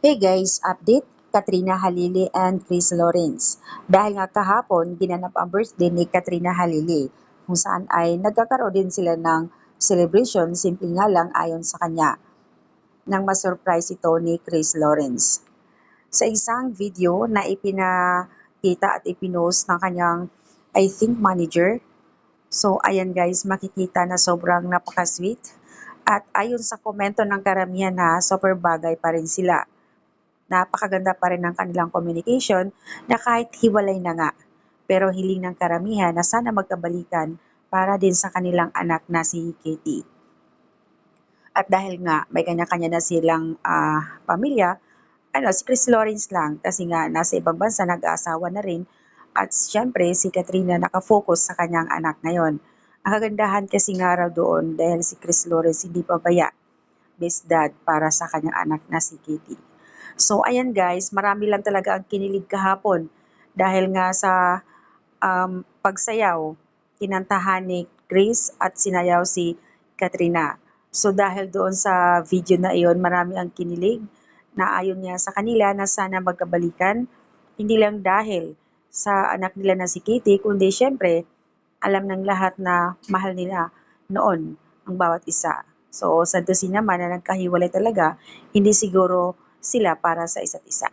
Hey guys, update, Katrina Halili and Chris Lawrence. Dahil nga kahapon, ginanap ang birthday ni Katrina Halili, kung saan ay nagkakaroon din sila ng celebration, simple nga lang ayon sa kanya, nang masurprise ito ni Chris Lawrence. Sa isang video na ipinakita at ipinost ng kanyang, I think, manager. So ayan guys, makikita na sobrang napaka-sweet. At ayon sa komento ng karamihan na super bagay pa rin sila. Napakaganda pa rin ng kanilang communication na kahit hiwalay na nga. Pero hiling ng karamihan na sana magkabalikan para din sa kanilang anak na si Katie. At dahil nga may kanya-kanya na silang pamilya, si Chris Lawrence lang kasi nga nasa ibang bansa nag-aasawa na rin at siyempre si Katrina nakafocus sa kanyang anak ngayon. Ang kagandahan kasi nga raw doon dahil si Chris Lawrence hindi pabaya, best dad para sa kanyang anak na si Katie. So ayan guys, marami lang talaga ang kinilig kahapon dahil nga sa pagsayaw, kinantahan ni Chris at sinayaw si Katrina. So dahil doon sa video na iyon, marami ang kinilig na ayon niya sa kanila na sana magkabalikan, hindi lang dahil sa anak nila na si Katie, kundi syempre alam ng lahat na mahal nila noon ang bawat isa. So, sa naman na nagkahiwalay talaga, hindi siguro sila para sa isa't isa.